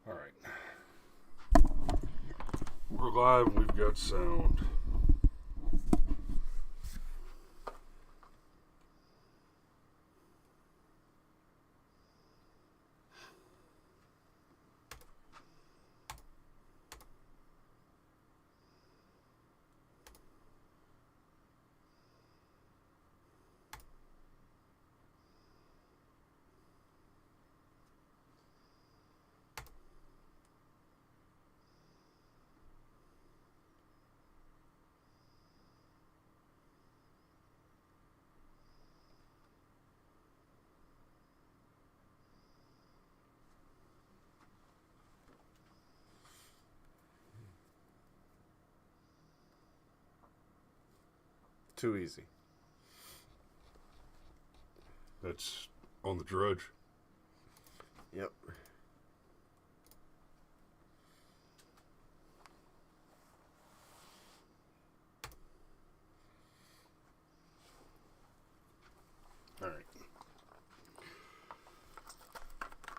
Alright. We're live, we've got sound. Too easy. That's on the drudge. Yep. Alright.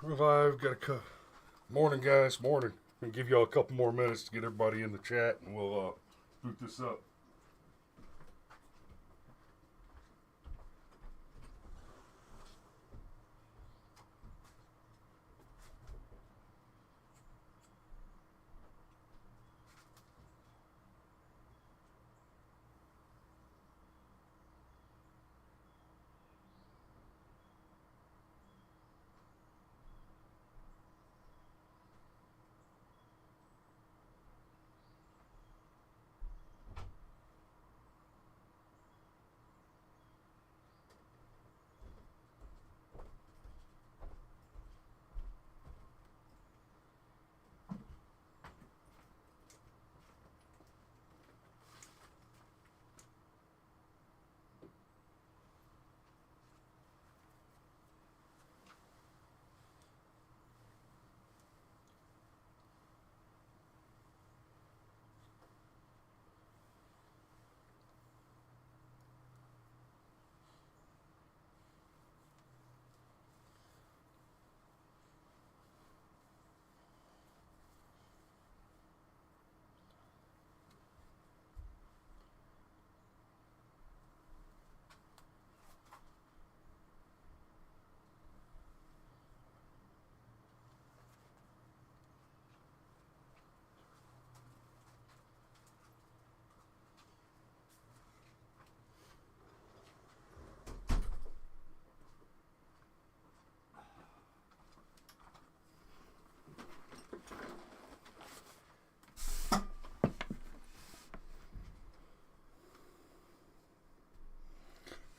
We're live, got a morning, guys, morning. I'm gonna give y'all a couple more minutes to get everybody in the chat and we'll boot this up.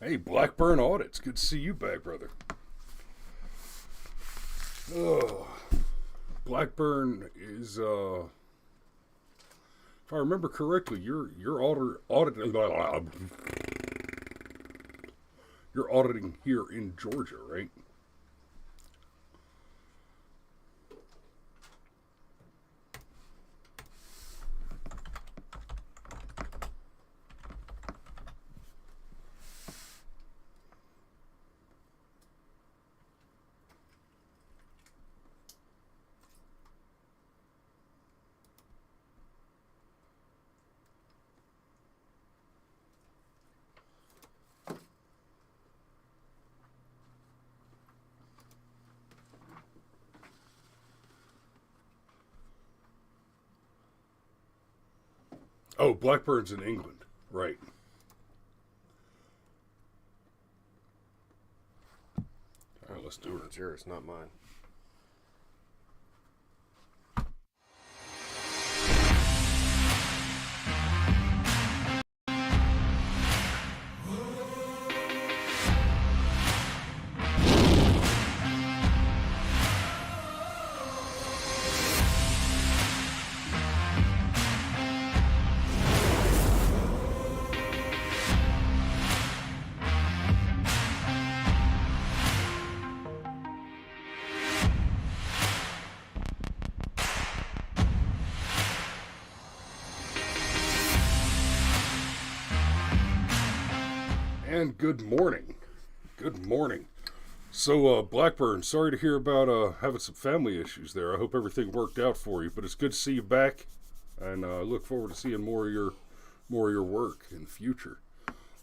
Hey, Blackburn Audits. Good to see you back, brother. Oh, Blackburn is, if I remember correctly, you're auditing here in Georgia, right? Oh, Blackburn's in England, right. All right, let's do it. It's yours, not mine. And good morning. Good morning. So, Blackburn, sorry to hear about having some family issues there. I hope everything worked out for you, but it's good to see you back, and I look forward to seeing more of your work in the future.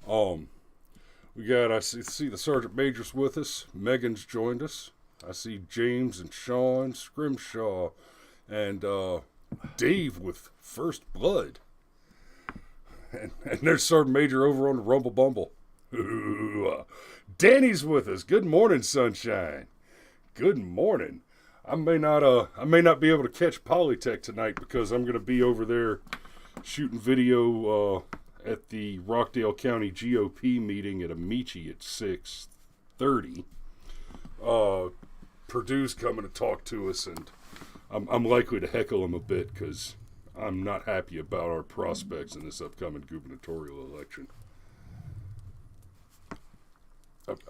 I see the Sergeant Major's with us. Megan's joined us. I see James and Sean, Scrimshaw, and Dave with First Blood. And there's Sergeant Major over on the Rumble Bumble. Danny's with us. Good morning, sunshine. Good morning. I may not be able to catch Polytech tonight because I'm going to be over there shooting video at the Rockdale County GOP meeting at Amici at 6:30. Purdue's coming to talk to us, and I'm likely to heckle him a bit because I'm not happy about our prospects in this upcoming gubernatorial election.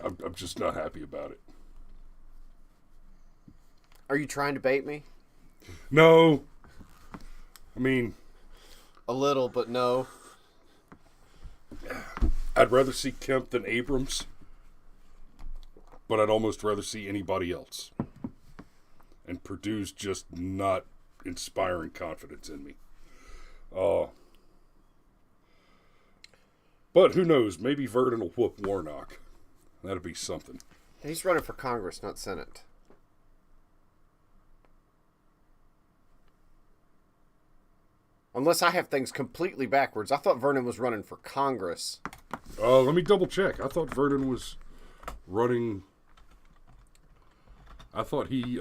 I'm just not happy about it. Are you trying to bait me? No. I mean... A little, but no. I'd rather see Kemp than Abrams, but I'd almost rather see anybody else. And Purdue's just not inspiring confidence in me. But who knows? Maybe Vernon will whoop Warnock. That'd be something. He's running for Congress, not Senate. Unless I have things completely backwards. I thought Vernon was running for Congress. Let me double check. I thought Vernon was running... I thought he...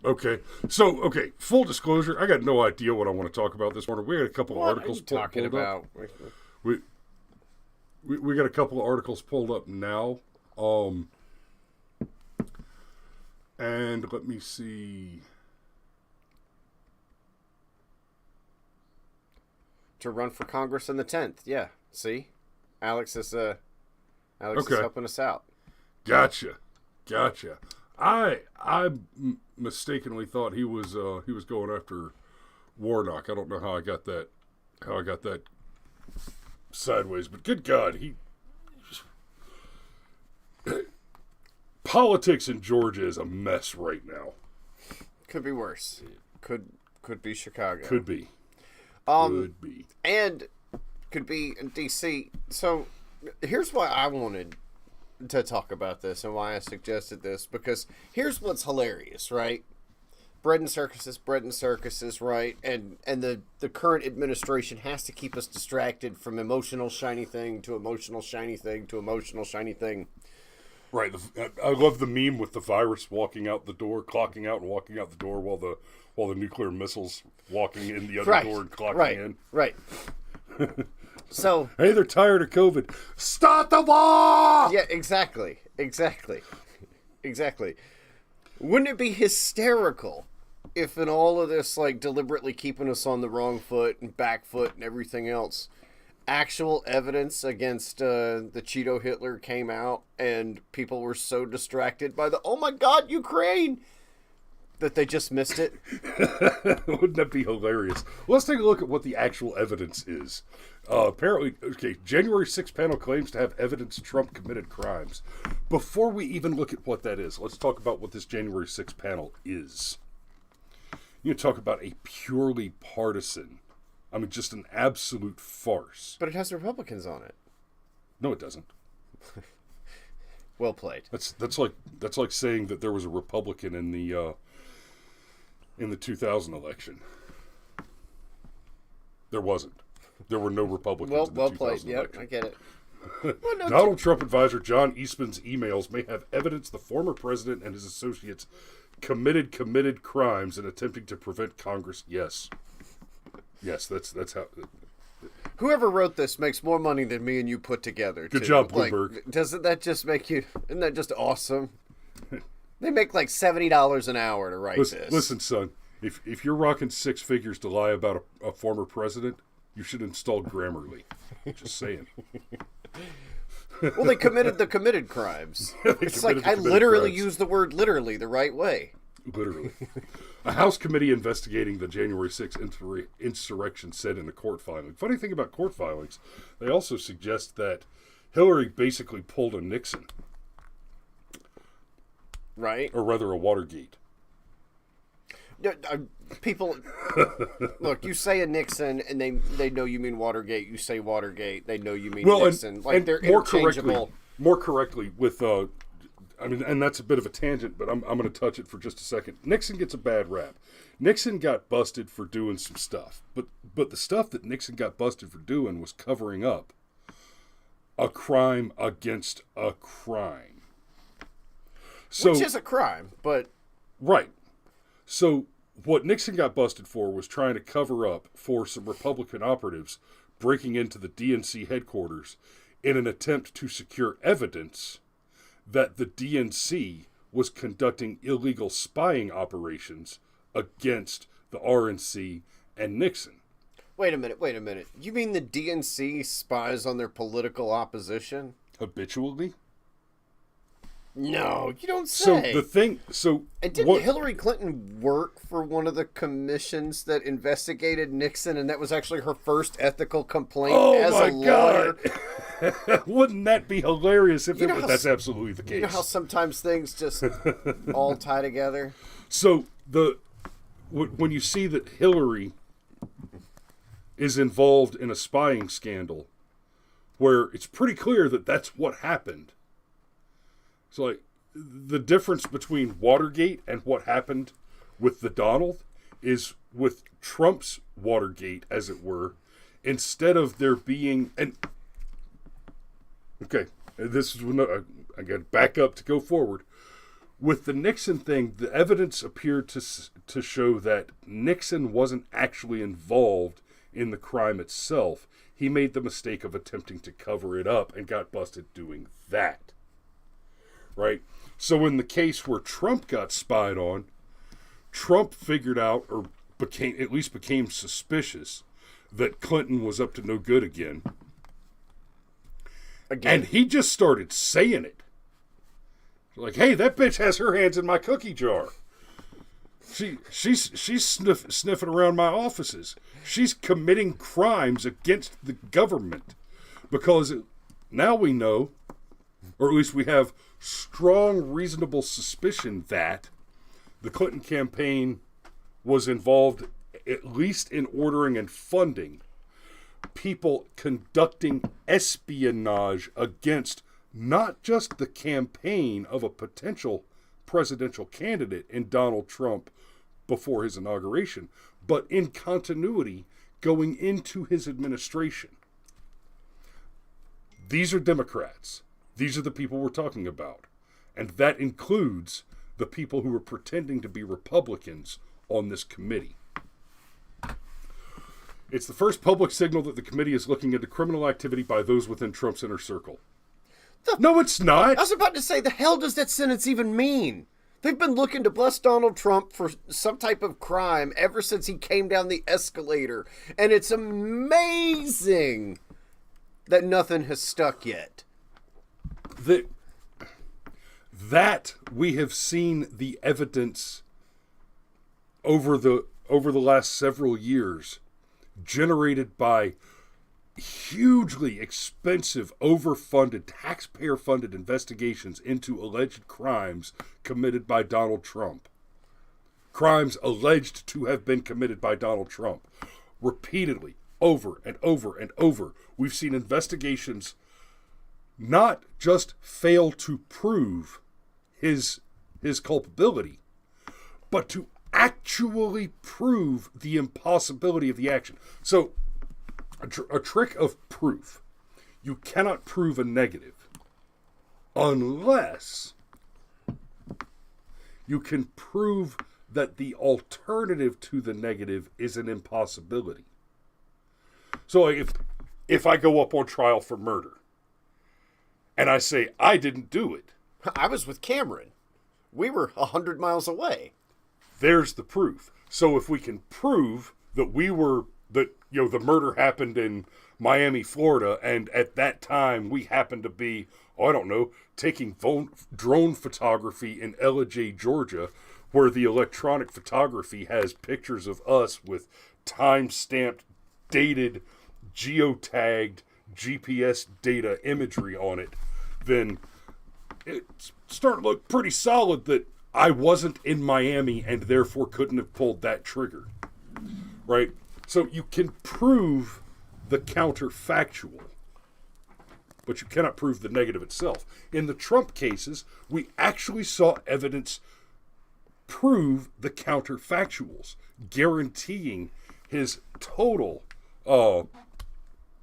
Okay. So, full disclosure, I got no idea what I want to talk about this morning. We got a couple of articles talking about. We got a couple of articles pulled up now. And let me see. To run for Congress on the 10th. Yeah. See? Alex is helping us out. Gotcha. I mistakenly thought he was going after Warnock. I don't know how I got that sideways, but good God, politics in Georgia is a mess right now. Could be worse. Could be Chicago. Could be. And could be in D.C. So here's why I wanted to talk about this and why I suggested this, because here's what's hilarious, right? Bread and circuses, right? And the current administration has to keep us distracted from emotional shiny thing to emotional shiny thing to emotional shiny thing. Right. I love the meme with the virus walking out the door, clocking out and walking out the door while the nuclear missiles walking in the other door and clocking in. Right. So, hey, they're tired of COVID. Start the war! Yeah, exactly. Wouldn't it be hysterical if in all of this, like, deliberately keeping us on the wrong foot and back foot and everything else, actual evidence against the Cheeto Hitler came out and people were so distracted by the, oh my God, Ukraine, that they just missed it? Wouldn't that be hilarious? Let's take a look at what the actual evidence is. Apparently, January 6th panel claims to have evidence Trump committed crimes. Before we even look at what that is, let's talk about what this January 6th panel is. You talk about a purely partisan, just an absolute farce. But it has Republicans on it. No, it doesn't. Well played. That's like saying that there was a Republican in the 2000 election. There wasn't. There were no Republicans in the 2000 election. Yep, I get it. Donald Trump advisor John Eastman's emails may have evidence the former president and his associates committed crimes in attempting to prevent Congress. Yes, that's how. Whoever wrote this makes more money than me and you put together. Good job, Bloomberg. Doesn't that just make you? Isn't that just awesome? They make like $70 an hour to write this. Listen, son. If you're rocking six figures to lie about a former president, you should install Grammarly. Just saying. Well, they committed the committed crimes. It's like I literally used the word literally the right way. Literally. A House committee investigating the January 6th insurrection said in a court filing. Funny thing about court filings, they also suggest that Hillary basically pulled a Nixon. Right. Or rather, a Watergate. People, look, you say a Nixon, and they know you mean Watergate. You say Watergate, they know you mean Nixon. And They're more interchangeable. More correctly, with I mean, and that's a bit of a tangent, but I'm going to touch it for just a second. Nixon gets a bad rap. Nixon got busted for doing some stuff, but the stuff that Nixon got busted for doing was covering up a crime against a crime. So, Which is a crime, but right. So what Nixon got busted for was trying to cover up for some Republican operatives breaking into the DNC headquarters in an attempt to secure evidence that the DNC was conducting illegal spying operations against the RNC and Nixon. Wait a minute. You mean the DNC spies on their political opposition? Habitually? No, you don't say. And didn't Hillary Clinton work for one of the commissions that investigated Nixon, and that was actually her first ethical complaint as a lawyer? God. Wouldn't that be hilarious if that's absolutely the case? You know how sometimes things just all tie together? So when you see that Hillary is involved in a spying scandal where it's pretty clear that that's what happened. It's like the difference between Watergate and what happened with the Donald is with Trump's Watergate, as it were, instead of there being this is when I got to back up to go forward. With the Nixon thing, the evidence appeared to show that Nixon wasn't actually involved in the crime itself. He made the mistake of attempting to cover it up and got busted doing that. Right? So in the case where Trump got spied on, Trump figured out, or became suspicious, that Clinton was up to no good again. And he just started saying it. Like, hey, that bitch has her hands in my cookie jar. She's sniffing around my offices. She's committing crimes against the government. Because now we know, or at least we have strong, reasonable suspicion that the Clinton campaign was involved, at least in ordering and funding, people conducting espionage against not just the campaign of a potential presidential candidate in Donald Trump before his inauguration, but in continuity going into his administration. These are Democrats. These are the people we're talking about. And that includes the people who are pretending to be Republicans on this committee. It's the first public signal that the committee is looking into criminal activity by those within Trump's inner circle. No, it's not. I was about to say, the hell does that sentence even mean? They've been looking to bless Donald Trump for some type of crime ever since he came down the escalator. And it's amazing that nothing has stuck yet. That we have seen the evidence over the last several years generated by hugely expensive, overfunded, taxpayer-funded investigations into alleged crimes committed by Donald Trump. Crimes alleged to have been committed by Donald Trump. Repeatedly, over and over and over, we've seen investigations not just fail to prove his culpability, but to actually prove the impossibility of the action. So, a trick of proof. You cannot prove a negative unless you can prove that the alternative to the negative is an impossibility. So if I go up on trial for murder and I say I didn't do it, I was with Cameron. We were 100 miles away. There's the proof. So if we can prove that the murder happened in Miami, Florida, and at that time we happened to be, taking drone photography in Ellijay, Georgia, where the electronic photography has pictures of us with time-stamped, dated, geotagged GPS data imagery on it, then it's starting to look pretty solid that I wasn't in Miami and therefore couldn't have pulled that trigger. Right? So you can prove the counterfactual, but you cannot prove the negative itself. In the Trump cases, we actually saw evidence prove the counterfactuals, guaranteeing his total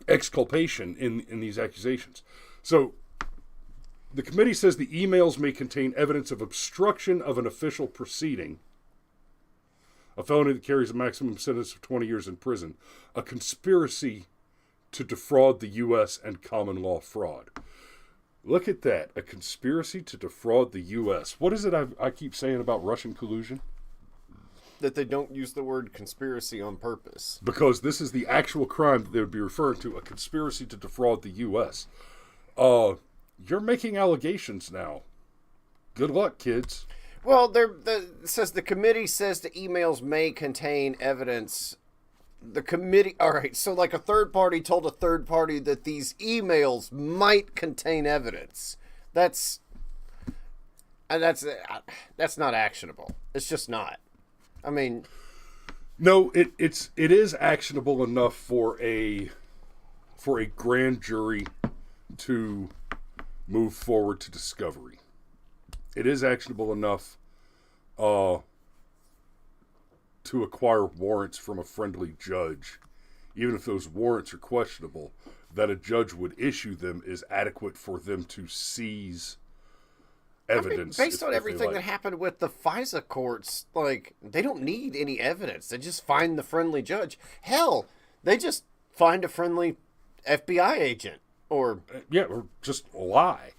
exculpation in these accusations. So the committee says the emails may contain evidence of obstruction of an official proceeding, a felony that carries a maximum sentence of 20 years in prison, a conspiracy to defraud the U.S. and common law fraud. Look at that, a conspiracy to defraud the U.S. What is it I keep saying about Russian collusion? That they don't use the word conspiracy on purpose. Because this is the actual crime that they would be referring to, a conspiracy to defraud the U.S. You're making allegations now. Good luck, kids. Well, it says the committee says the emails may contain evidence. The committee, all right, so like a third party told a third party that these emails might contain evidence. That's not actionable. It's just not. I mean, no, it is actionable enough for a grand jury to move forward to discovery. It is actionable enough to acquire warrants from a friendly judge, even if those warrants are questionable, that a judge would issue them is adequate for them to seize evidence. Based on everything that happened with the FISA courts, like, they don't need any evidence. They just find the friendly judge. Hell, they just find a friendly FBI agent. Or just lie.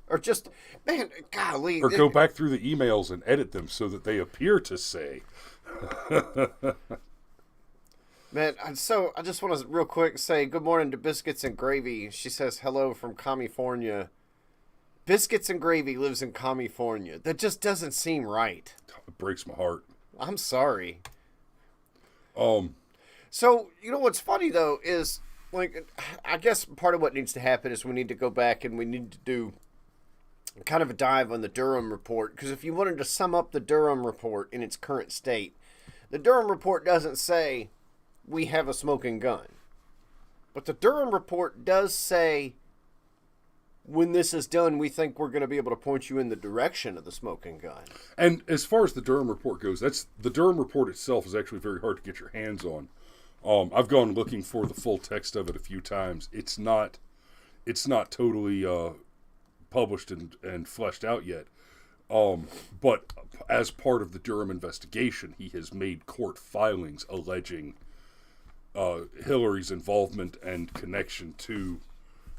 Or just, man, golly. Or go back through the emails and edit them so that they appear to say. Man, so I just want to real quick say good morning to Biscuits and Gravy. She says hello from California. Biscuits and Gravy lives in California. That just doesn't seem right. It breaks my heart. I'm sorry. So, you know what's funny, though, is, like, I guess part of what needs to happen is we need to go back and we need to do kind of a dive on the Durham report. Because if you wanted to sum up the Durham report in its current state, the Durham report doesn't say we have a smoking gun. But the Durham report does say when this is done, we think we're going to be able to point you in the direction of the smoking gun. And as far as the Durham report goes, the Durham report itself is actually very hard to get your hands on. I've gone looking for the full text of it a few times. It's not totally published and fleshed out yet. But as part of the Durham investigation, he has made court filings alleging Hillary's involvement and connection to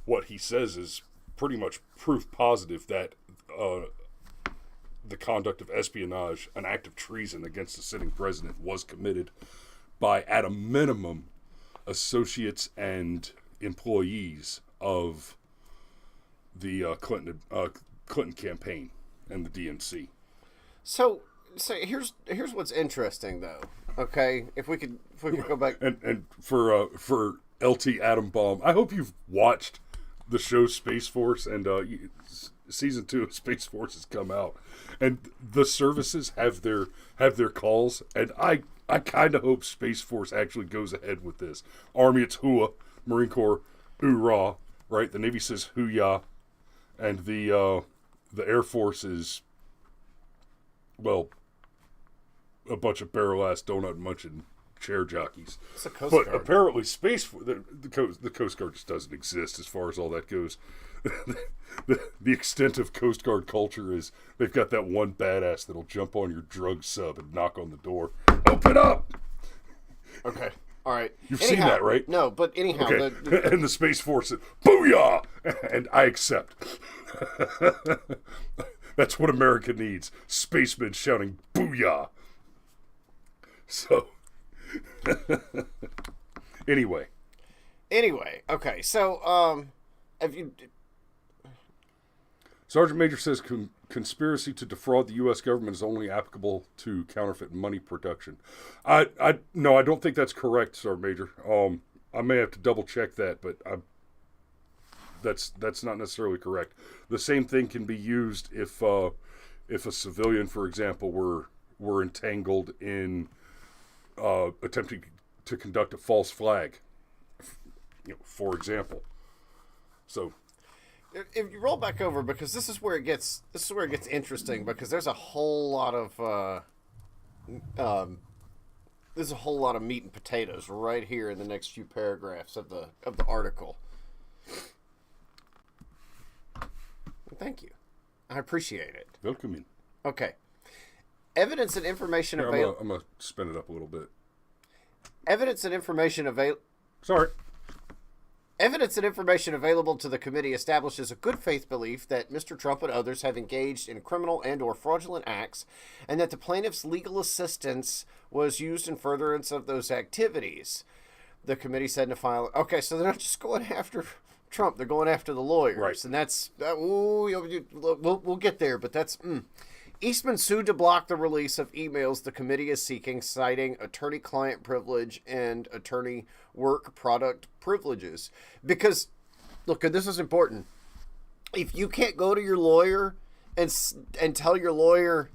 what he says is pretty much proof positive that the conduct of espionage, an act of treason against the sitting president, was committed by, at a minimum, associates and employees of the Clinton campaign and the DNC. So here's what's interesting, though. Okay, if we could go back and for LT Atom Bomb, I hope you've watched the show Space Force, and season 2 of Space Force has come out, and the services have their calls, and I kind of hope Space Force actually goes ahead with this. Army, it's hooah. Marine Corps, hoorah. Right? The Navy says hoo-yah. And the Air Force is, well, a bunch of barrel-ass donut munching chair jockeys. It's a Coast But Guard. apparently Space Force, the Coast Guard just doesn't exist as far as all that goes. The extent of Coast Guard culture is they've got that one badass that'll jump on your drug sub and knock on the door. Open up! Okay. All right. You've seen that, right? No, but anyhow. Okay. And the Space Force said, booyah! And I accept. That's what America needs. Spacemen shouting, booyah! So, anyway, okay. So, have you... Sergeant Major says conspiracy to defraud the U.S. government is only applicable to counterfeit money production. No, I don't think that's correct, Sergeant Major. I may have to double check that, but that's not necessarily correct. The same thing can be used if a civilian, for example, were entangled in attempting to conduct a false flag, for example. So, if you roll back over, because this is where it gets interesting, because there's a whole lot of meat and potatoes right here in the next few paragraphs of the article. Thank you, I appreciate it. welcome in. Okay, evidence and information Here, available. I'm gonna spin it up a little bit. Evidence and information available. Sorry. Evidence and information available to the committee establishes a good faith belief that Mr. Trump and others have engaged in criminal and or fraudulent acts, and that the plaintiff's legal assistance was used in furtherance of those activities. The committee said in a file. Okay, so they're not just going after Trump; they're going after the lawyers, Right. and that's we'll get there. But that's Eastman sued to block the release of emails the committee is seeking, citing attorney-client privilege and attorney work product privileges. Because, look, and this is important. If you can't go to your lawyer and tell your lawyer,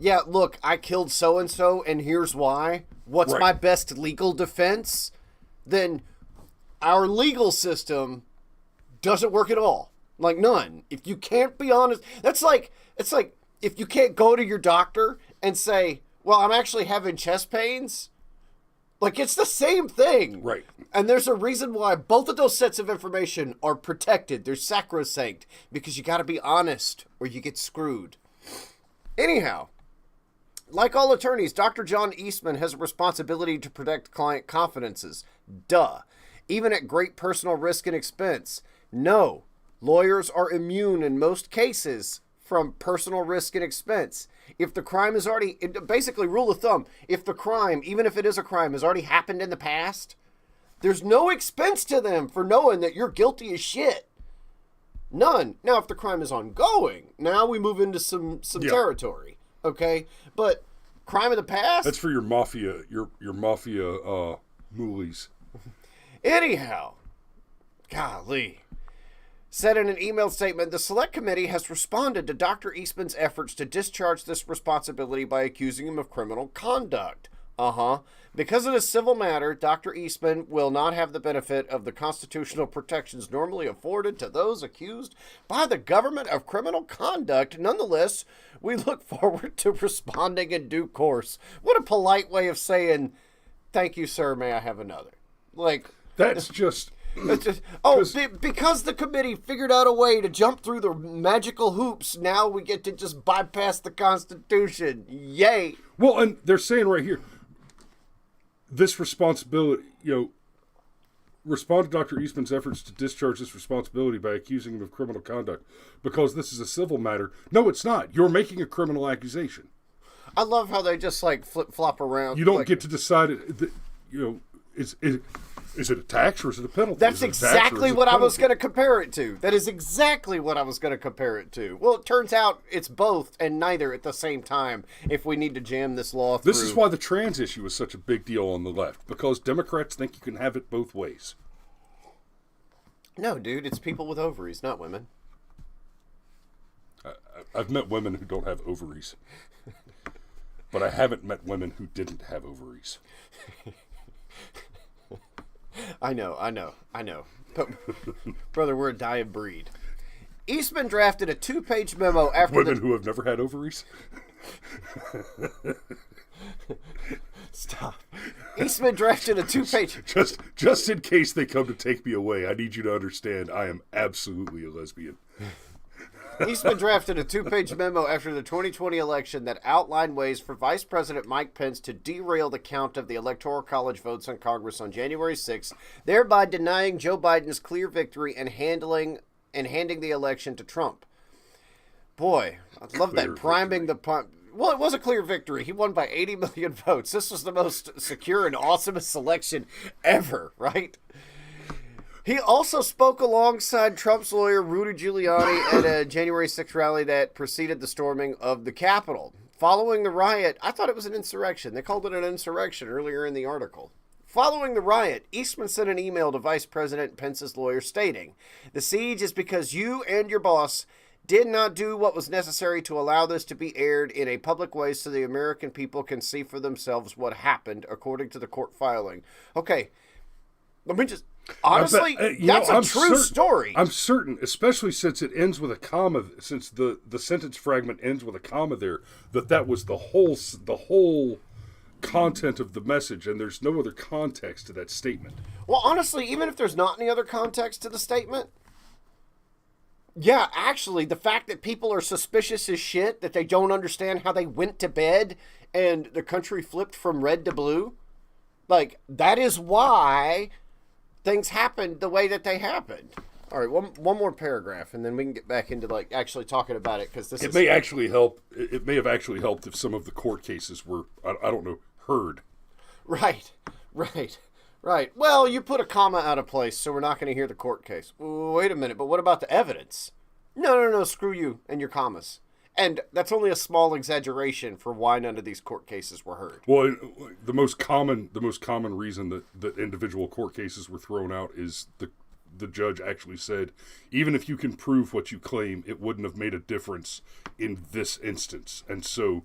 yeah, look, I killed so-and-so and here's why, what's Right. my best legal defense, then our legal system doesn't work at all. Like, none. If you can't be honest, it's like if you can't go to your doctor and say, well, I'm actually having chest pains, like, it's the same thing. Right. And there's a reason why both of those sets of information are protected. They're sacrosanct, because you got to be honest or you get screwed. Anyhow, like all attorneys, Dr. John Eastman has a responsibility to protect client confidences. Duh. Even at great personal risk and expense. No. Lawyers are immune in most cases from personal risk and expense. If the crime is already, basically rule of thumb, if the crime, even if it is a crime, has already happened in the past, there's no expense to them for knowing that you're guilty as shit. None. Now, if the crime is ongoing, now we move into some territory. Okay? But crime of the past? That's for your mafia, your mafia moolies. Anyhow, golly. Said in an email statement, the Select Committee has responded to Dr. Eastman's efforts to discharge this responsibility by accusing him of criminal conduct. Because of this civil matter, Dr. Eastman will not have the benefit of the constitutional protections normally afforded to those accused by the government of criminal conduct. Nonetheless, we look forward to responding in due course. What a polite way of saying, thank you, sir, may I have another? Like, That's just... because the committee figured out a way to jump through the magical hoops, now we get to just bypass the Constitution. Yay. Well, and they're saying right here, this responsibility, respond to Dr. Eastman's efforts to discharge this responsibility by accusing him of criminal conduct because this is a civil matter. No, it's not. You're making a criminal accusation. I love how they just like flip-flop around. You don't get to decide, is it a tax or is it a penalty? That's exactly what I was going to compare it to. That is exactly what I was going to compare it to. Well, it turns out it's both and neither at the same time if we need to jam this law through. This is why the trans issue is such a big deal on the left, because Democrats think you can have it both ways. No, dude, it's people with ovaries, not women. I've met women who don't have ovaries, but I haven't met women who didn't have ovaries. I know. But, brother, we're a dying breed. Eastman drafted a 2-page memo after Women who have never had ovaries? Stop. Eastman drafted a 2-page... Just in case they come to take me away, I need you to understand I am absolutely a lesbian. Eastman drafted a 2-page memo after the 2020 election that outlined ways for Vice President Mike Pence to derail the count of the Electoral College votes on Congress on January 6th, thereby denying Joe Biden's clear victory and handing the election to Trump. Boy, I love that. Priming the pump. Well, it was a clear victory. He won by 80 million votes. This was the most secure and awesomest election ever, right? He also spoke alongside Trump's lawyer, Rudy Giuliani, at a January 6th rally that preceded the storming of the Capitol. Following the riot, I thought it was an insurrection. They called it an insurrection earlier in the article. Following the riot, Eastman sent an email to Vice President Pence's lawyer stating, "The siege is because you and your boss did not do what was necessary to allow this to be aired in a public way so the American people can see for themselves what happened, according to the court filing." Okay, let me just... Honestly, that's a true story. I'm certain, especially since it ends with a comma, since the sentence fragment ends with a comma there, that was the whole content of the message, and there's no other context to that statement. Well, honestly, even if there's not any other context to the statement, yeah, actually, the fact that people are suspicious as shit, that they don't understand how they went to bed and the country flipped from red to blue, like, that is why things happened the way that they happened. All right, one more paragraph, and then we can get back into like actually talking about it, because it may actually help. It may have actually helped if some of the court cases were, I don't know, heard. Right. Well, you put a comma out of place, so we're not going to hear the court case. Wait a minute, but what about the evidence? No, screw you and your commas. And that's only a small exaggeration for why none of these court cases were heard. Well, the most common reason that individual court cases were thrown out is the judge actually said, even if you can prove what you claim, it wouldn't have made a difference in this instance. And so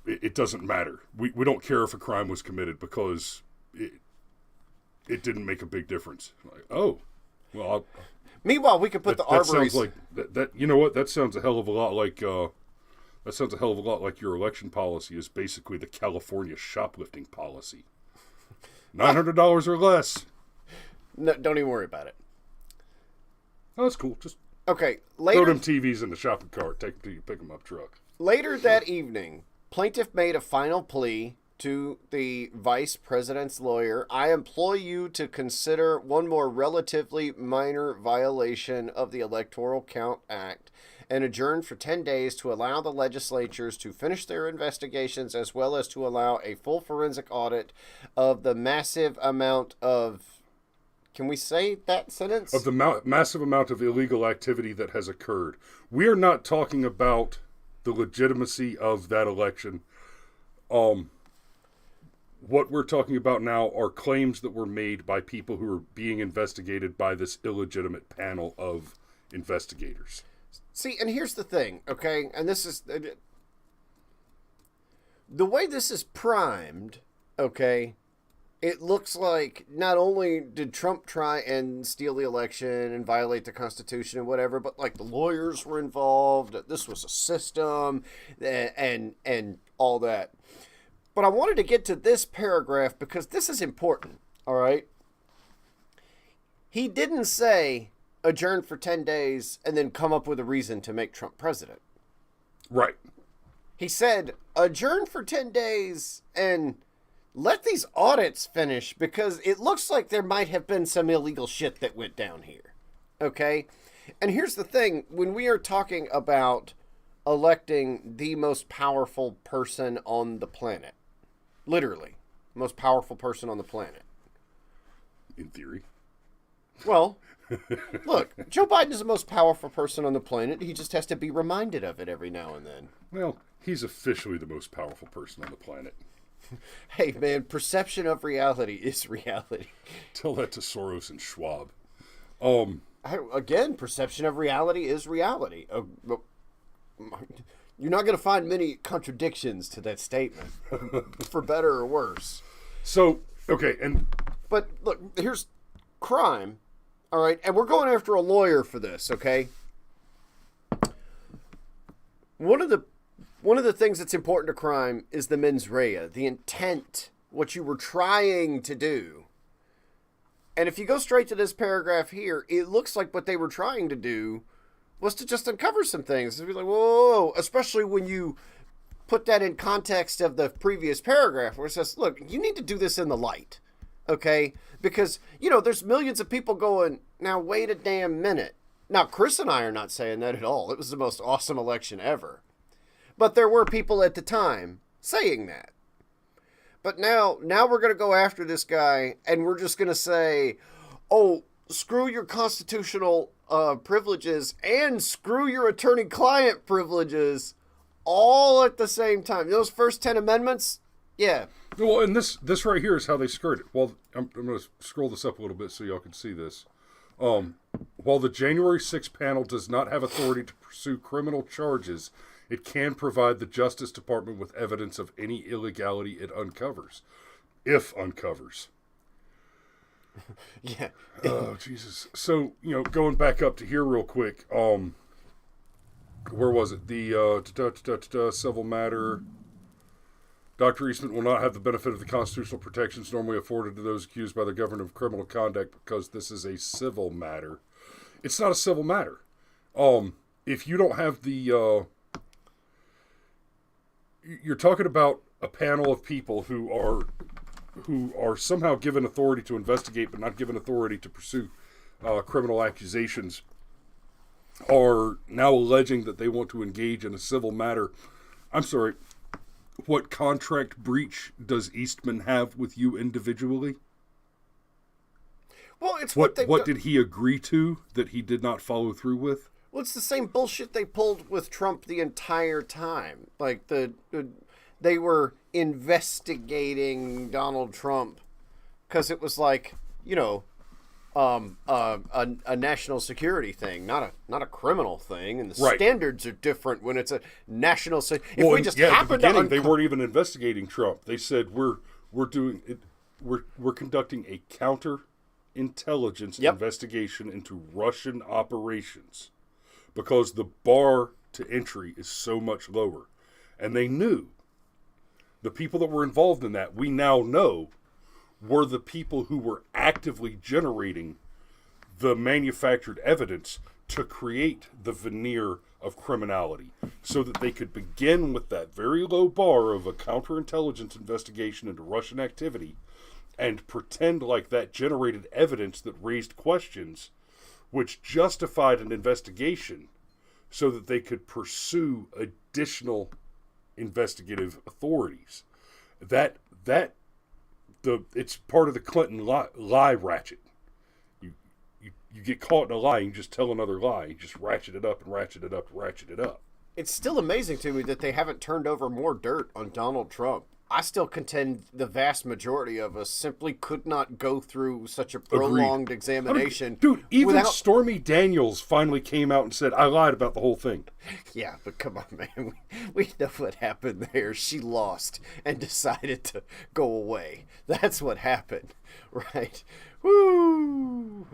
it doesn't matter. We don't care if a crime was committed because it didn't make a big difference. Like, oh, well... Meanwhile, we could put the arbories... That sounds like... That you know what? That sounds a hell of a lot like... that sounds a hell of a lot like your election policy is basically the California shoplifting policy. $900 or less. No, don't even worry about it. Oh, that's cool. Just okay. Later, throw them TVs in the shopping cart. Take them to your pick-em-up truck. Later that evening, plaintiff made a final plea to the vice president's lawyer. "I implore you to consider one more relatively minor violation of the Electoral Count Act and adjourn for 10 days to allow the legislatures to finish their investigations, as well as to allow a full forensic audit of the massive amount of..." Can we say that sentence? Of the massive amount of illegal activity that has occurred. We are not talking about the legitimacy of that election. What we're talking about now are claims that were made by people who are being investigated by this illegitimate panel of investigators. See, and here's the thing, okay? And this is... the way this is primed, okay, it looks like not only did Trump try and steal the election and violate the Constitution and whatever, but like the lawyers were involved, this was a system, and all that. But I wanted to get to this paragraph because this is important, all right? He didn't say adjourn for 10 days and then come up with a reason to make Trump president. Right. He said adjourn for 10 days and let these audits finish, because it looks like there might have been some illegal shit that went down here, okay? And here's the thing. When we are talking about electing the most powerful person on the planet, literally, most powerful person on the planet. In theory. Well, look, Joe Biden is the most powerful person on the planet. He just has to be reminded of it every now and then. Well, he's officially the most powerful person on the planet. Hey, man, perception of reality is reality. Tell that to Soros and Schwab. Again, perception of reality is reality. You're not going to find many contradictions to that statement, for better or worse. So, okay, But, look, here's crime, all right? And we're going after a lawyer for this, okay? One of the things that's important to crime is the mens rea, the intent, what you were trying to do. And if you go straight to this paragraph here, it looks like what they were trying to do was to just uncover some things. It'd be like, whoa, especially when you put that in context of the previous paragraph where it says, look, you need to do this in the light, okay? Because, there's millions of people going, now wait a damn minute. Now, Chris and I are not saying that at all. It was the most awesome election ever. But there were people at the time saying that. But now we're going to go after this guy, and we're just going to say, oh, screw your constitutional privileges and screw your attorney-client privileges all at the same time. Those first 10 amendments, yeah, Well, and this right here is how they skirt it. Well, I'm going to scroll this up a little bit so y'all can see this. While the January 6th panel does not have authority to pursue criminal charges, it can provide the Justice Department with evidence of any illegality it uncovers. If uncovers. Yeah. Oh, Jesus. So, going back up to here real quick, where was it? The civil matter. Dr. Eastman will not have the benefit of the constitutional protections normally afforded to those accused by the government of criminal conduct because this is a civil matter. It's not a civil matter. If you don't have the... you're talking about a panel of people who are somehow given authority to investigate but not given authority to pursue criminal accusations, are now alleging that they want to engage in a civil matter. I'm sorry, what contract breach does Eastman have with you individually? Well, it's what did he agree to that he did not follow through with? Well, it's the same bullshit they pulled with Trump the entire time. Like they were investigating Donald Trump because it was like, a national security thing, not a criminal thing, and the standards are different when it's a national. If we just at the happen beginning, to they weren't even investigating Trump. They said we're doing it. We're conducting a counterintelligence investigation into Russian operations because the bar to entry is so much lower, and they knew the people that were involved in that. We now know were the people who were actively generating the manufactured evidence to create the veneer of criminality so that they could begin with that very low bar of a counterintelligence investigation into Russian activity and pretend like that generated evidence that raised questions which justified an investigation so that they could pursue additional investigative authorities. It's part of the Clinton lie ratchet. You get caught in a lie, you just tell another lie. You just ratchet it up and ratchet it up and ratchet it up. It's still amazing to me that they haven't turned over more dirt on Donald Trump. I still contend the vast majority of us simply could not go through such a prolonged examination. Dude, even Stormy Daniels finally came out and said, I lied about the whole thing. Yeah, but come on, man. We know what happened there. She lost and decided to go away. That's what happened, right? Woo!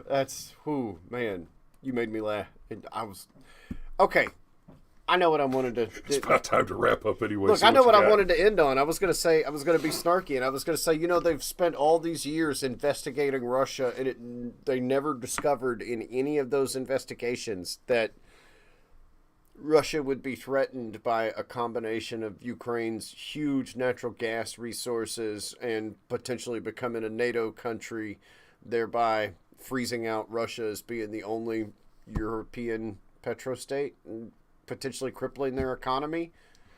Man. You made me laugh. Okay. I know what I wanted to... It's about time to wrap up anyway. Look, I know what I wanted to end on. I was going to be snarky, and I was going to say, they've spent all these years investigating Russia, and they never discovered in any of those investigations that Russia would be threatened by a combination of Ukraine's huge natural gas resources and potentially becoming a NATO country, thereby freezing out Russia as being the only European petrostate and potentially crippling their economy.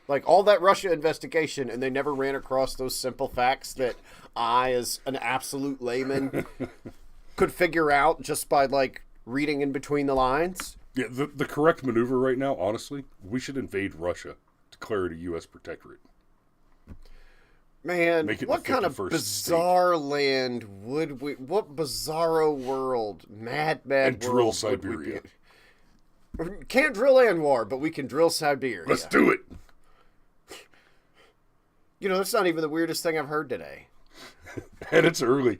Like, all that Russia investigation, and they never ran across those simple facts that I, as an absolute layman, could figure out just by, reading in between the lines. Yeah, the correct maneuver right now, honestly, we should invade Russia, declare it a U.S. protectorate. Man, what kind of bizarre land would we... What bizarro world, mad and world drill Siberia. Can't drill Anwar, but we can drill Siberia. Let's do it. That's not even the weirdest thing I've heard today. And it's early.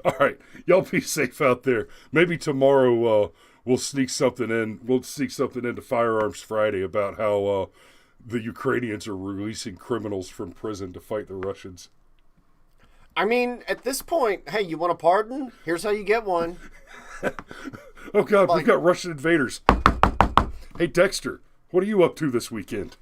All right. Y'all be safe out there. Maybe tomorrow we'll sneak something in. We'll sneak something into Firearms Friday about how the Ukrainians are releasing criminals from prison to fight the Russians. I mean, at this point, hey, you want a pardon? Here's how you get one. Oh, God, we've got Russian invaders. Hey, Dexter, what are you up to this weekend?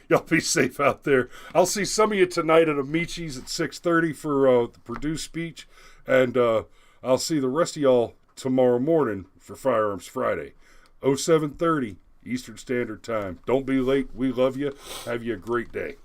Y'all be safe out there. I'll see some of you tonight at Amici's at 6:30 for the Purdue speech, and I'll see the rest of y'all tomorrow morning for Firearms Friday, 07:30 Eastern Standard Time. Don't be late. We love you. Have you a great day.